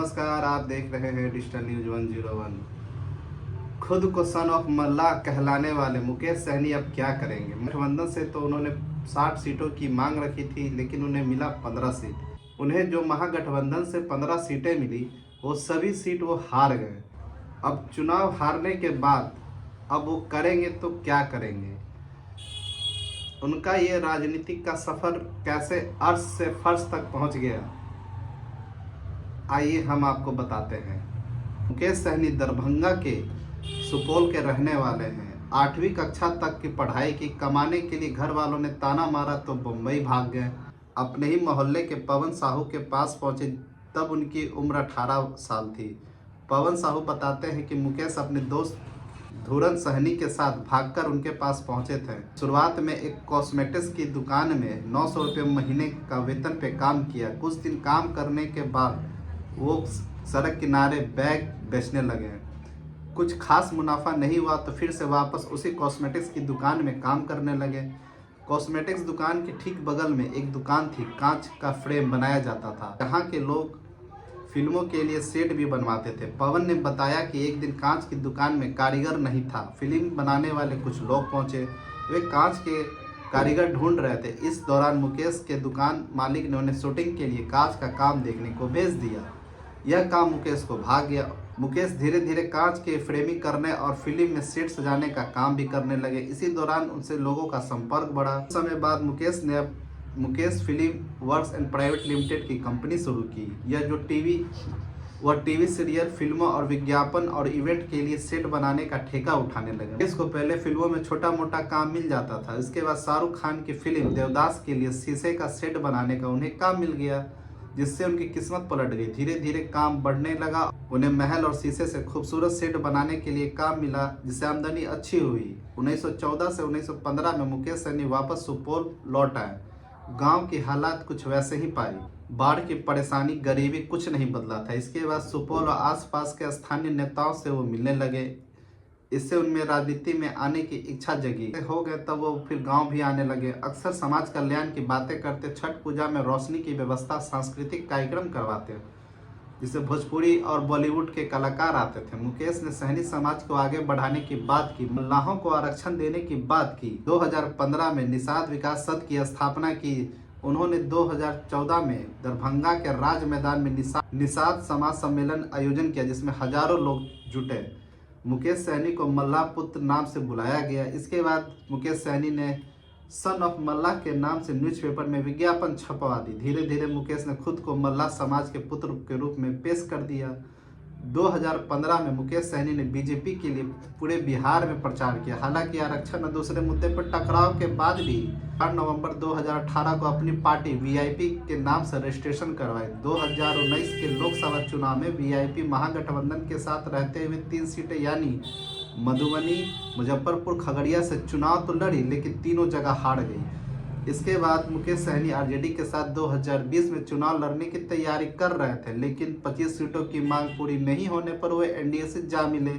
नमस्कार, आप देख रहे हैं डिजिटल न्यूज 101। खुद को सन ऑफ मल्ला कहलाने वाले मुकेश सहनी अब क्या करेंगे। गठबंधन से तो उन्होंने 60 सीटों की मांग रखी थी, लेकिन उन्हें मिला 15 सीट। उन्हें जो महागठबंधन से 15 सीटें मिली, वो सभी सीट वो हार गए। अब चुनाव हारने के बाद अब वो करेंगे तो क्या करेंगे। उनका ये राजनीतिक का सफर कैसे अर्श से फर्श तक पहुंच गया, आइए हम आपको बताते हैं। मुकेश सहनी दरभंगा के सुपौल के रहने वाले हैं। 8वीं कक्षा तक की पढ़ाई की, कमाने के लिए घर वालों ने ताना मारा तो मुंबई भाग गए। अपने ही मोहल्ले के पवन साहू के पास पहुंचे, तब उनकी उम्र 18 साल थी। पवन साहू बताते हैं कि मुकेश अपने दोस्त धुरन सहनी के साथ भागकर उनके पास पहुंचे थे। शुरुआत में एक कॉस्मेटिक्स की दुकान में 900 रुपये महीने का वेतन पे काम किया। कुछ दिन काम करने के बाद वो सड़क किनारे बैग बेचने लगे। कुछ खास मुनाफा नहीं हुआ तो फिर से वापस उसी कॉस्मेटिक्स की दुकान में काम करने लगे। कॉस्मेटिक्स दुकान के ठीक बगल में एक दुकान थी, कांच का फ्रेम बनाया जाता था। यहाँ के लोग फिल्मों के लिए सेट भी बनवाते थे। पवन ने बताया कि एक दिन कांच की दुकान में कारीगर नहीं था। फिल्म बनाने वाले कुछ लोग पहुंचे, वे कांच के कारीगर ढूंढ रहे थे। इस दौरान मुकेश के दुकान मालिक ने उन्हें शूटिंग के लिए कांच का काम देखने को भेज दिया। यह काम मुकेश को भाग गया। मुकेश धीरे धीरे कांच के फ्रेमिंग करने और फिल्म में सेट सजाने का काम भी करने लगे। इसी दौरान उनसे लोगों का संपर्क बढ़ा। कुछ समय बाद Mukesh film works and private limited की कंपनी शुरू की। यह जो टीवी सीरियल, फिल्मों और विज्ञापन और इवेंट के लिए सेट बनाने का ठेका उठाने लगे। इसको पहले फिल्मों में छोटा मोटा काम मिल जाता था। इसके बाद शाहरुख खान की फिल्म देवदास के लिए शीशे का सेट बनाने का उन्हें काम मिल गया, जिससे उनकी किस्मत पलट गई। धीरे धीरे काम बढ़ने लगा। उन्हें महल और शीशे से खूबसूरत सेट बनाने के लिए काम मिला, जिससे आमदनी अच्छी हुई। 1914 से 1915 में मुकेश सहनी वापस सुपौल लौट आए। गांव की हालात कुछ वैसे ही पाई। बाढ़ की परेशानी, गरीबी, कुछ नहीं बदला था। इसके बाद सुपौल और आसपास के स्थानीय नेताओं से वो मिलने लगे। इससे उनमें राजनीति में आने की इच्छा जगी हो गए। तब वो फिर गांव भी आने लगे। अक्सर समाज कल्याण की बातें करते, छठ पूजा में रोशनी की व्यवस्था, सांस्कृतिक कार्यक्रम करवाते, जिससे भोजपुरी और बॉलीवुड के कलाकार आते थे। मुकेश ने सहनी समाज को आगे बढ़ाने की बात की, मल्लाहों को आरक्षण देने की बात की। 2015 में निषाद विकास सद की स्थापना की। उन्होंने 2014 में दरभंगा के राज मैदान में निषाद समाज सम्मेलन आयोजन किया, जिसमें हजारों लोग जुटे। मुकेश सहनी को मल्ला पुत्र नाम से बुलाया गया। इसके बाद मुकेश सहनी ने सन ऑफ मल्ला के नाम से न्यूज़पेपर में विज्ञापन छपवा दी। धीरे धीरे मुकेश ने खुद को मल्ला समाज के पुत्र के रूप में पेश कर दिया। 2015 में मुकेश सहनी ने बीजेपी के लिए पूरे बिहार में प्रचार किया। हालांकि आरक्षण और दूसरे मुद्दे पर टकराव के बाद भी 8 नवंबर 2018 को अपनी पार्टी वीआईपी के नाम से रजिस्ट्रेशन करवाई। 2019 के लोकसभा चुनाव में वीआईपी महागठबंधन के साथ रहते हुए 3 सीटें यानी मधुबनी, मुजफ्फरपुर, खगड़िया से चुनाव तो लड़ी, लेकिन तीनों जगह हार गई। इसके बाद मुकेश सहनी आरजेडी के साथ 2020 में चुनाव लड़ने की तैयारी कर रहे थे, लेकिन 25 सीटों की मांग पूरी नहीं होने पर वे एनडीए से जा मिले।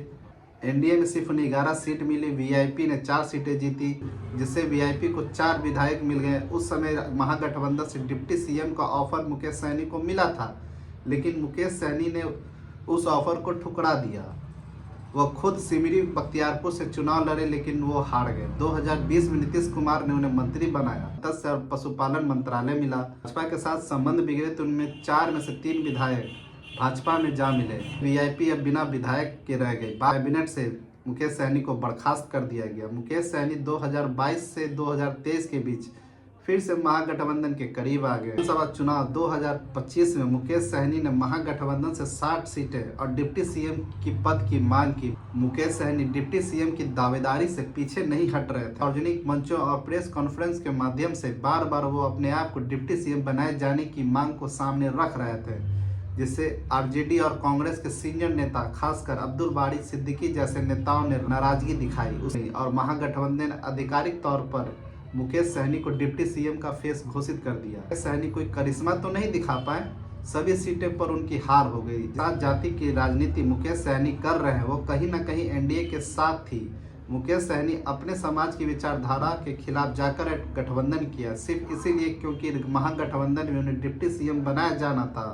एनडीए में सिर्फ उन्हें 11 सीट मिली। वीआईपी ने 4 सीटें जीती, जिससे वीआईपी को 4 विधायक मिल गए। उस समय महागठबंधन से डिप्टी सीएम का ऑफर मुकेश सहनी को मिला था, लेकिन मुकेश सहनी ने उस ऑफर को ठुकरा दिया। वह खुद सिमरी बख्तियारपुर से चुनाव लड़े, लेकिन वो हार गए। 2020 में नीतीश कुमार ने उन्हें मंत्री बनाया। मत्स्य और पशुपालन मंत्रालय मिला। भाजपा के साथ संबंध बिगड़े तो उनमें 4 में से 3 विधायक भाजपा में जा मिले। वीआईपी अब बिना विधायक के रह गई। कैबिनेट से मुकेश सहनी को बर्खास्त कर दिया गया। मुकेश सहनी 2022 से 2023 के बीच फिर से महागठबंधन के करीब आ गए। विधानसभा चुनाव 2025 में मुकेश सहनी ने महागठबंधन से 60 सीटें और डिप्टी सीएम की पद की मांग की। मुकेश सहनी डिप्टी सीएम की दावेदारी से पीछे नहीं हट रहे थे। सार्वजनिक मंचों और प्रेस कॉन्फ्रेंस के माध्यम से बार बार वो अपने आप को डिप्टी सीएम बनाए जाने की मांग को सामने रख रहे थे, जिससे आरजेडी और कांग्रेस के सीनियर नेता, खासकर अब्दुल बारी सिद्दीकी जैसे नेताओं ने नाराजगी दिखाई और महागठबंधन आधिकारिक तौर पर मुकेश सहनी को डिप्टी सीएम का फेस घोषित कर दिया। सहनी कोई करिश्मा तो नहीं दिखा पाए, सभी सीटें पर उनकी हार हो गई। जात जाति की राजनीति मुकेश सहनी कर रहे हैं, वो कहीं न कहीं एनडीए के साथ थी। मुकेश सहनी अपने समाज की विचारधारा के खिलाफ जाकर गठबंधन किया, सिर्फ इसीलिए क्योंकि महागठबंधन में उन्हें डिप्टी सीएम बनाया जाना था।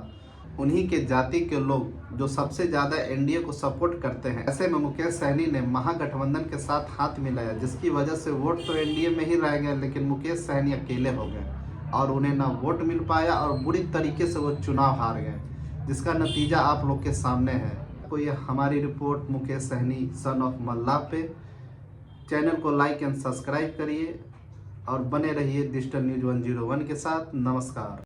उन्हीं के जाति के लोग जो सबसे ज़्यादा एनडीए को सपोर्ट करते हैं। ऐसे में मुकेश सहनी ने महागठबंधन के साथ हाथ मिलाया, जिसकी वजह से वोट तो एनडीए में ही रह गए, लेकिन मुकेश सहनी अकेले हो गए और उन्हें ना वोट मिल पाया और बुरी तरीके से वो चुनाव हार गए, जिसका नतीजा आप लोग के सामने है। तो ये हमारी report Mukesh Sahani son of Mallah पे। चैनल को लाइक एंड सब्सक्राइब करिए और बने रहिए डिजिटल न्यूज़ 101 के साथ। नमस्कार।